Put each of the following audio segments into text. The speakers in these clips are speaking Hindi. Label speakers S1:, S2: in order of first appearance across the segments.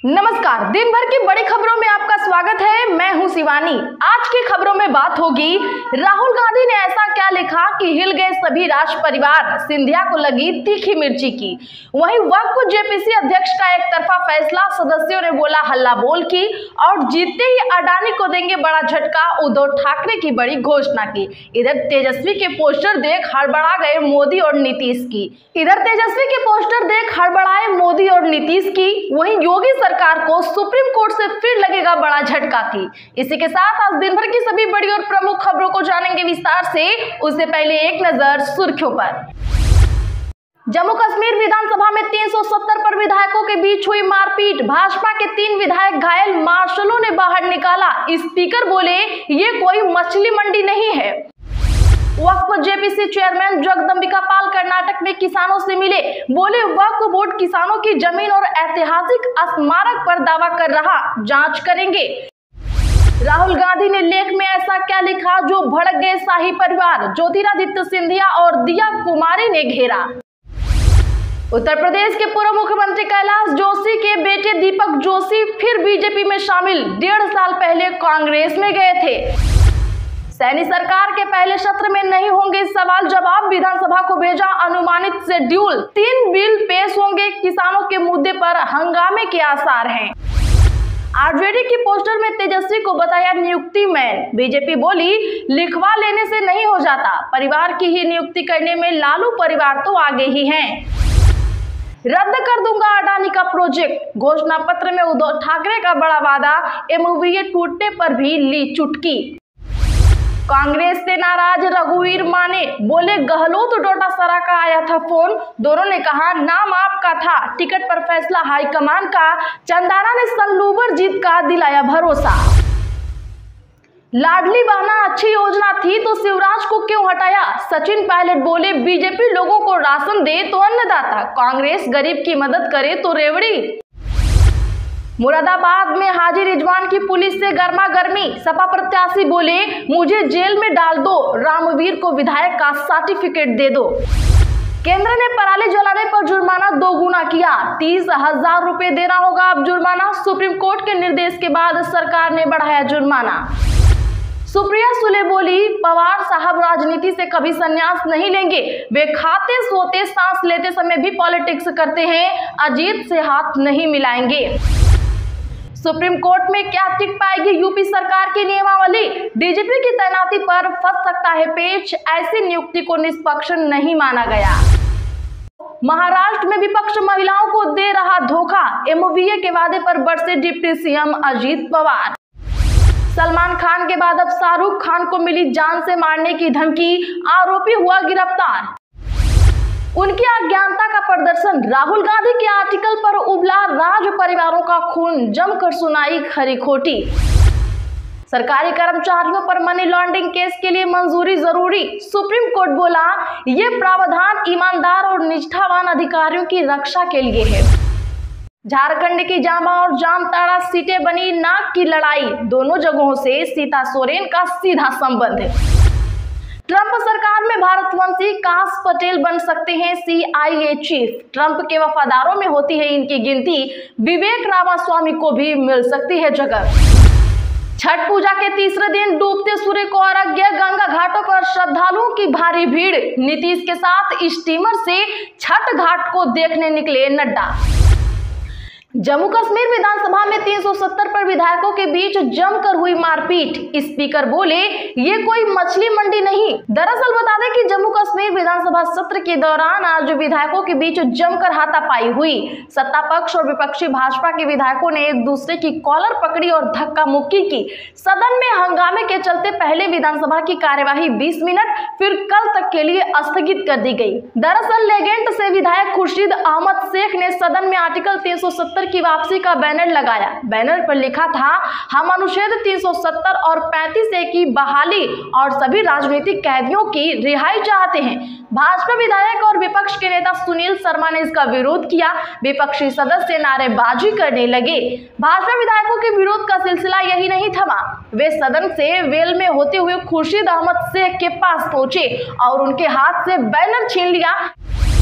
S1: नमस्कार, दिन भर की बड़ी खबरों में आपका स्वागत है। मैं हूं शिवानी। आज की खबरों में बात होगी, राहुल गांधी ने ऐसा क्या लिखा कि हिल गए सभी राज परिवार, सिंधिया को लगी तीखी मिर्ची की। वहीं वक्फ जेपीसी अध्यक्ष का एक तरफा फैसला, सदस्यों ने बोला हल्ला बोल की, और जीतते ही अडानी को देंगे बड़ा झटका, उद्धव ठाकरे की बड़ी घोषणा की। इधर तेजस्वी के पोस्टर देख हड़बड़ा गए मोदी और नीतीश की। वहीं योगी सरकार को सुप्रीम कोर्ट से फिर लगेगा बड़ा झटका की। इसी के साथ आज दिन भर की सभी बड़ी और प्रमुख खबरों को जानेंगे विस्तार से। उससे पहले एक नजर सुर्खियों पर। जम्मू कश्मीर विधानसभा में 370 पर विधायकों के बीच हुई मारपीट, भाजपा के 3 विधायक घायल, मार्शलों ने बाहर निकाला। स्पीकर बोले ये कोई मछली मंडी नहीं है। वक्फ जेपीसी चेयरमैन जगदंबिका पाल कर्नाटक में किसानों से मिले, बोले वक्फ बोर्ड किसानों की जमीन और ऐतिहासिक स्मारक पर दावा कर रहा, जांच करेंगे। राहुल गांधी ने लेख में ऐसा क्या लिखा जो भड़क गए शाही परिवार, ज्योतिरादित्य सिंधिया और दिया कुमारी ने घेरा। उत्तर प्रदेश के पूर्व मुख्यमंत्री कैलाश जोशी के बेटे दीपक जोशी फिर बीजेपी में शामिल, 1.5 साल पहले कांग्रेस में गए थे। सैनी सरकार के पहले सत्र में नहीं होंगे सवाल जवाब, विधानसभा को भेजा अनुमानित शेड्यूल। 3 बिल पेश होंगे, किसानों के मुद्दे पर हंगामे के आसार हैं। आरजेडी की पोस्टर में तेजस्वी को बताया नियुक्ति मैन, बीजेपी बोली लिखवा लेने से नहीं हो जाता, परिवार की ही नियुक्ति करने में लालू परिवार तो आगे ही हैं। रद्द कर दूंगा अडानी का प्रोजेक्ट, घोषणा पत्र में उद्धव ठाकरे का बड़ा वादा, एमओयू टूटने पर भी ली चुटकी। कांग्रेस से नाराज रघुवीर माने, बोले गहलोत डोटासरा का आया था फोन, दोनों ने कहा नाम आपका था, टिकट पर फैसला हाईकमान का, चंदाना ने संगलूबर जीत का दिलाया भरोसा। लाडली बहना अच्छी योजना थी तो शिवराज को क्यों हटाया, सचिन पायलट बोले बीजेपी लोगों को राशन दे तो अन्नदाता, कांग्रेस गरीब की मदद करे तो रेवड़ी। मुरादाबाद में हाजी रिजवान की पुलिस से गर्मा गर्मी, सपा प्रत्याशी बोले मुझे जेल में डाल दो, रामवीर को विधायक का सर्टिफिकेट दे दो। केंद्र ने पराली जलाने पर जुर्माना 2 गुना किया, 30,000 रुपए देना होगा अब जुर्माना, सुप्रीम कोर्ट के निर्देश के बाद सरकार ने बढ़ाया जुर्माना। सुप्रिया सुले बोली पवार साहब राजनीति से कभी संन्यास नहीं लेंगे, वे खाते सोते सांस लेते समय भी पॉलिटिक्स करते हैं, अजीत से हाथ नहीं मिलाएंगे। सुप्रीम कोर्ट में क्या टिक पाएगी यूपी सरकार की नियमावली, डीजीपी की तैनाती पर फंस सकता है पेच, ऐसी नियुक्ति को निष्पक्ष नहीं माना गया। महाराष्ट्र में विपक्ष महिलाओं को दे रहा धोखा, एमओयू के वादे पर बरसे डिप्टी सीएम अजीत पवार। सलमान खान के बाद अब शाहरुख खान को मिली जान से मारने की धमकी, आरोपी हुआ गिरफ्तार। उनकी अज्ञानता का प्रदर्शन, राहुल गांधी के आर्टिकल पर उबला राज परिवारों का खून, जमकर सुनाई खरी खोटी। सरकारी कर्मचारियों पर मनी लॉन्ड्रिंग केस के लिए मंजूरी जरूरी, सुप्रीम कोर्ट बोला ये प्रावधान ईमानदार और निष्ठावान अधिकारियों की रक्षा के लिए है। झारखंड की जामा और जामताड़ा सीटें बनी नाक की लड़ाई, दोनों जगहों से सीता सोरेन का सीधा संबंध है। ट्रंप सरकार में भारतवंशी काश पटेल बन सकते हैं CIA चीफ, ट्रंप के वफादारों में होती है इनकी गिनती, विवेक रामास्वामी को भी मिल सकती है जगह। छठ पूजा के तीसरे दिन डूबते सूर्य को अर्घ्य, गंगा घाटों पर श्रद्धालुओं की भारी भीड़, नीतीश के साथ स्टीमर से छठ घाट को देखने निकले नड्डा। जम्मू कश्मीर विधानसभा में 370 पर विधायकों के बीच जमकर हुई मारपीट, स्पीकर बोले ये कोई मछली मंडी नहीं। दरअसल बता दें कि जम्मू कश्मीर विधानसभा सत्र के दौरान आज विधायकों के बीच जमकर हाथापाई हुई। सत्ता पक्ष और विपक्षी भाजपा के विधायकों ने एक दूसरे की कॉलर पकड़ी और धक्का मुक्की की। सदन में हंगामे के चलते पहले विधानसभा की कार्यवाही 20 मिनट फिर कल तक के लिए स्थगित कर दी गई। दरअसल लेगेंट से विधायक खुर्शीद अहमद शेख ने सदन में आर्टिकल 370 की वापसी का बैनर लगाया। बैनर पर लिखा था हम अनुच्छेद 370 और 35A की बहाली और सभी राजनीतिक कैदियों की रिहाई चाहते हैं। भाजपा विधायक और विपक्ष के नेता सुनील शर्मा ने इसका विरोध किया, विपक्षी सदस्य नारेबाजी करने लगे। भाजपा विधायकों के विरोध का सिलसिला यही नहीं थमा, वे सदन से वेल में होते हुए खुर्शीद अहमद शेख के पास पहुंचे और उनके हाथ से बैनर छीन लिया।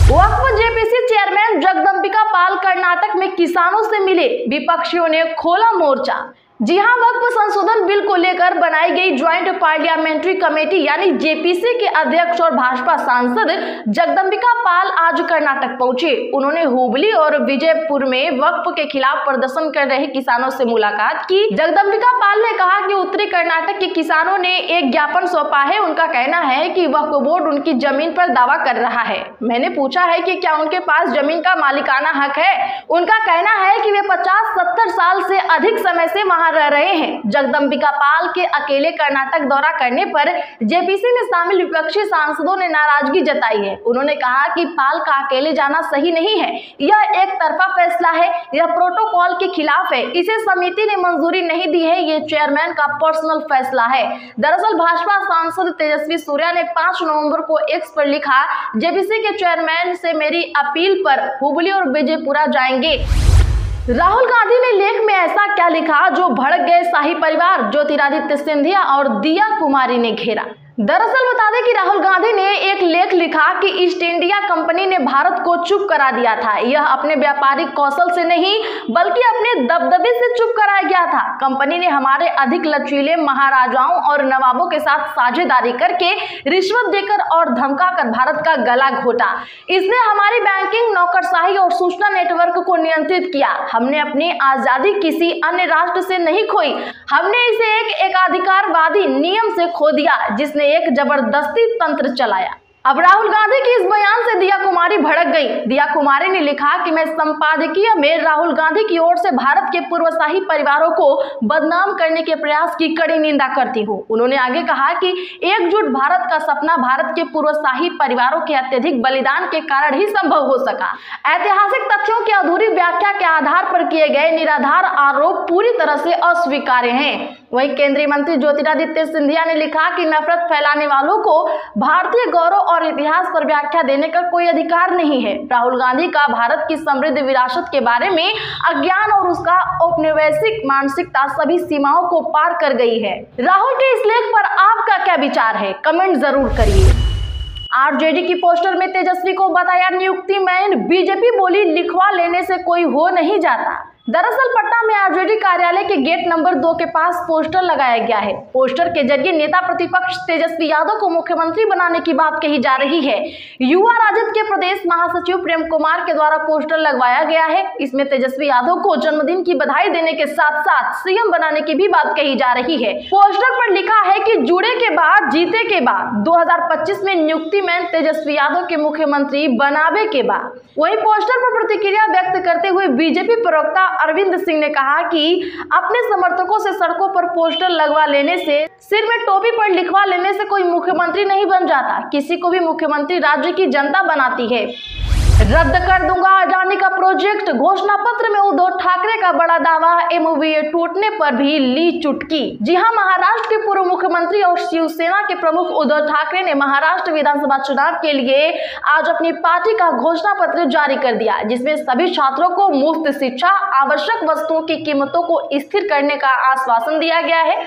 S1: वक्फ जेपीसी चेयरमैन जगदम्बिका पाल कर्नाटक में किसानों से मिले, विपक्षियों ने खोला मोर्चा। जी हां, वक्फ संशोधन बिल को लेकर बनाई गई ज्वाइंट पार्लियामेंट्री कमेटी यानी जेपीसी के अध्यक्ष और भाजपा सांसद जगदम्बिका पाल आज कर्नाटक पहुंचे। उन्होंने हुबली और विजयपुर में वक्फ के खिलाफ प्रदर्शन कर रहे किसानों से मुलाकात की। जगदम्बिका पाल ने कहा कि उत्तरी कर्नाटक के किसानों ने एक ज्ञापन सौंपा है। उनका कहना है कि वक्फ बोर्ड उनकी जमीन पर दावा कर रहा है। मैंने पूछा है कि क्या उनके पास जमीन का मालिकाना हक है। उनका कहना है कि वे 50-70 साल से अधिक समय से वहां रह रहे हैं। जगदम्बिका पाल के अकेले कर्नाटक दौरा करने पर जेपीसी में शामिल विपक्षी सांसदों ने नाराजगी जताई है। उन्होंने कहा कि पाल का अकेले जाना सही नहीं है, यह एक तरफा फैसला है, यह प्रोटोकॉल के खिलाफ है, इसे समिति ने मंजूरी नहीं दी है, ये चेयरमैन का पर्सनल फैसला है। दरअसल भाजपा सांसद तेजस्वी सूर्या ने 5 नवंबर को एक्स पर लिखा, जेपीसी के चेयरमैन से मेरी अपील पर हुबली और विजयपुरा जाएंगे। राहुल गांधी ने लेख में ऐसा क्या लिखा जो भड़क गए शाही परिवार, ज्योतिरादित्य सिंधिया और दिया कुमारी ने घेरा। दरअसल बता दें कि राहुल गांधी ने एक लेख लिखा कि ईस्ट इंडिया कंपनी ने भारत को चुप करा दिया था। यह अपने व्यापारिक कौशल से नहीं बल्कि अपने दबदबे से चुप कराया गया था। कंपनी ने हमारे अधिक लचीले महाराजाओं और नवाबों के साथ साझेदारी करके रिश्वत देकर और धमकाकर भारत का गला घोटा। इसने हमारी बैंकिंग, नौकरशाही और सूचना नेटवर्क को नियंत्रित किया। हमने अपनी आजादी किसी अन्य राष्ट्र से नहीं खोई, हमने इसे एक एकाधिकारवादी नियम से खो दिया जिसने एक जबरदस्ती तंत्र चलाया। अब राहुल गांधी के इस बयान से दिया कुमारी भड़क गई। दिया कुमारी ने लिखा कि मैं संपादकीय में राहुल गांधी की ओर से भारत के पूर्वशाही परिवारों को बदनाम करने के प्रयास की कड़ी निंदा करती हूँ। उन्होंने आगे कहा कि एकजुट भारत का सपना भारत के पूर्वशाही परिवारों के अत्यधिक बलिदान के कारण ही संभव हो सका। ऐतिहासिक तथ्यों की अधूरी व्याख्या के आधार पर किए गए निराधार आरोप पूरी तरह से अस्वीकार्य हैं। वहीं केंद्रीय मंत्री ज्योतिरादित्य सिंधिया ने लिखा कि नफरत फैलाने वालों को भारतीय गौरव और इतिहास पर व्याख्या देने का कोई अधिकार नहीं है। राहुल गांधी का भारत की समृद्ध विरासत के बारे में अज्ञान और उसका औपनिवेशिक मानसिकता सभी सीमाओं को पार कर गई है। राहुल के इस लेख पर आपका क्या विचार है, कमेंट जरूर करिए। आरजेडी की पोस्टर में तेजस्वी को बताया नियुक्ति मैन, बीजेपी बोली लिखवा लेने से कोई हो नहीं जाता। दरअसल पटना में आरजेडी कार्यालय के गेट नंबर 2 के पास पोस्टर लगाया गया है। पोस्टर के जरिए नेता प्रतिपक्ष तेजस्वी यादव को मुख्यमंत्री बनाने की बात कही जा रही है। युवा राजद के प्रदेश महासचिव प्रेम कुमार के द्वारा पोस्टर लगवाया गया है। इसमें तेजस्वी यादव को जन्मदिन की बधाई देने के साथ साथ सीएम बनाने की भी बात कही जा रही है। पोस्टर पर लिखा है कि जुड़े के बाद जीते के बाद 2025 में नियुक्ति मैन तेजस्वी यादव के मुख्यमंत्री बनावे के बाद। वहीं पोस्टर पर प्रतिक्रिया व्यक्त करते हुए बीजेपी प्रवक्ता अरविंद सिंह ने कहा कि अपने समर्थकों से सड़कों पर पोस्टर लगवा लेने से, सिर में टोपी पर लिखवा लेने से कोई मुख्यमंत्री नहीं बन जाता। किसी को भी मुख्यमंत्री राज्य की जनता बनाती है। रद्द कर दूंगा अडानी का प्रोजेक्ट, घोषणा पत्र में उद्धव ठाकरे का बड़ा दावा, एमओयू टूटने पर भी ली चुटकी। जी हां, महाराष्ट्र के पूर्व मुख्यमंत्री और शिवसेना के प्रमुख उद्धव ठाकरे ने महाराष्ट्र विधानसभा चुनाव के लिए आज अपनी पार्टी का घोषणा पत्र जारी कर दिया, जिसमें सभी छात्रों को मुफ्त शिक्षा, आवश्यक वस्तुओं की कीमतों को स्थिर करने का आश्वासन दिया गया है।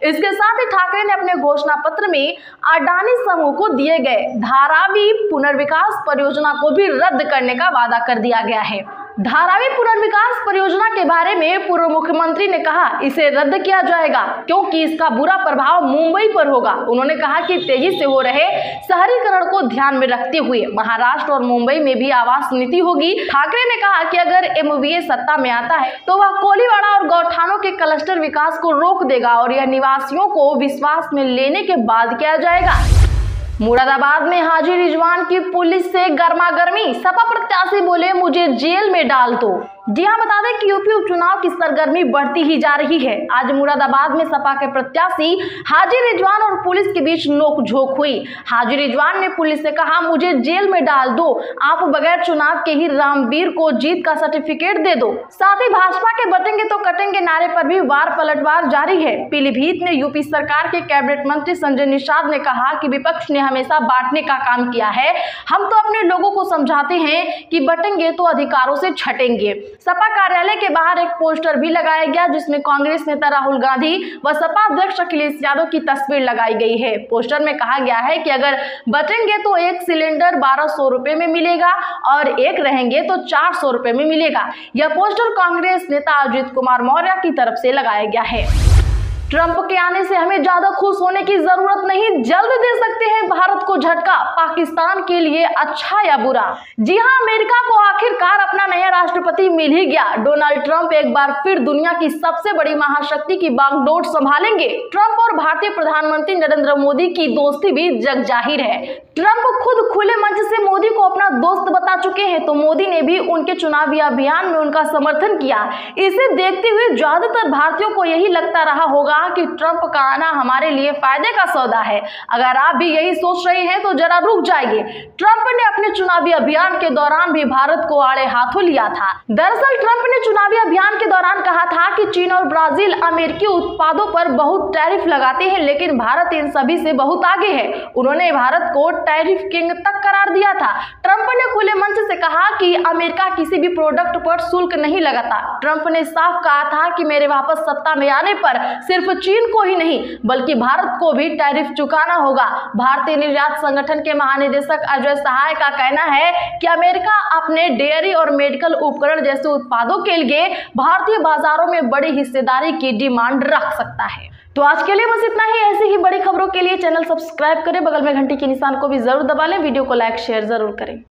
S1: इसके साथ ही ठाकरे ने अपने घोषणा पत्र में अडानी समूह को दिए गए धारावी पुनर्विकास परियोजना को भी रद्द करने का वादा कर दिया गया है। धारावी पुनर्विकास परियोजना के बारे में पूर्व मुख्यमंत्री ने कहा, इसे रद्द किया जाएगा क्योंकि इसका बुरा प्रभाव मुंबई पर होगा। उन्होंने कहा कि तेजी से हो रहे शहरीकरण को ध्यान में रखते हुए महाराष्ट्र और मुंबई में भी आवास नीति होगी। ठाकरे ने कहा कि अगर एमओयू सत्ता में आता है तो वह कोलीवाड़ा और गौठानों के क्लस्टर विकास को रोक देगा और यह निवासियों को विश्वास में लेने के बाद किया जाएगा। मुरादाबाद में हाजी रिजवान की पुलिस से गर्मागर्मी, सपा प्रत्याशी बोले मुझे जेल में डाल दो। जी हां, बता दें कि यूपी उपचुनाव की सरगर्मी बढ़ती ही जा रही है। आज मुरादाबाद में सपा के प्रत्याशी हाजी रिजवान और पुलिस के बीच नोकझोंक हुई। हाजी रिजवान ने पुलिस से कहा, मुझे जेल में डाल दो, आप बगैर चुनाव के ही रामवीर को जीत का सर्टिफिकेट दे दो। साथ ही भाजपा के बटेंगे तो कटेंगे नारे पर भी वार पलटवार जारी है। पीलीभीत में यूपी सरकार के कैबिनेट मंत्री संजय निषाद ने कहा कि विपक्ष ने हमेशा बांटने का काम किया है, हम तो अपने लोगों को समझाते हैं कि बटेंगे तो अधिकारों से छटेंगे। सपा कार्यालय के बाहर एक पोस्टर भी लगाया गया जिसमें कांग्रेस नेता राहुल गांधी व सपा अध्यक्ष अखिलेश यादव की तस्वीर लगाई गई है। पोस्टर में कहा गया है कि अगर बटेंगे तो एक सिलेंडर 1200 रुपए में मिलेगा और एक रहेंगे तो 400 रुपए में मिलेगा। यह पोस्टर कांग्रेस नेता अजित कुमार मौर्य की तरफ से लगाया गया है। ट्रंप के आने से हमें ज्यादा खुश होने की जरूरत नहीं, जल्द दे सकते हैं भारत को झटका, पाकिस्तान के लिए अच्छा या बुरा। जी हां, अमेरिका को आखिरकार अपना नया राष्ट्रपति मिल ही गया। डोनाल्ड ट्रंप एक बार फिर दुनिया की सबसे बड़ी महाशक्ति की बागडोर संभालेंगे। ट्रंप और भारतीय प्रधानमंत्री नरेंद्र मोदी की दोस्ती भी जग जाहिर है। ट्रंप खुद खुले मंच से मोदी को अपना दोस्त बता चुके हैं, तो मोदी ने भी उनके चुनावी अभियान में उनका समर्थन किया। इसे देखते हुए ज्यादातर भारतीयों को यही लगता रहा होगा कि ट्रंप का आना हमारे लिए फायदे का सौदा है। अगर आप भी यही सोच रहे हैं तो जरा रुक जाइए। ट्रंप ने अपने चुनावी अभियान के दौरान भी भारत को आड़े हाथों लिया था। दरअसल ट्रंप ने चुनावी अभियान के दौरान कहा था कि चीन और ब्राजील अमेरिकी उत्पादों पर बहुत टैरिफ लगाते हैं, लेकिन भारत इन सभी से बहुत आगे है। उन्होंने भारत को टैरिफ किंग तक करार दिया था। ट्रंप ने खुले मंच से कहा कि अमेरिका किसी भी प्रोडक्ट पर शुल्क नहीं लगाता। ट्रंप ने साफ कहा था कि मेरे वापस सत्ता में आने पर सिर्फ चीन को ही नहीं बल्कि भारत को भी टैरिफ चुकाना होगा। भारतीय निर्यात संगठन के महानिदेशक अजय सहाय का कहना है कि अमेरिका अपने डेयरी और मेडिकल उपकरण जैसे उत्पादों के लिए भारतीय बाजारों में बड़ी हिस्सेदारी की डिमांड रख सकता है। तो आज के लिए बस इतना ही। ऐसी ही बड़ी खबरों के लिए चैनल सब्सक्राइब करें, बगल में घंटी के निशान को भी जरूर दबा लें, वीडियो को लाइक शेयर जरूर करें।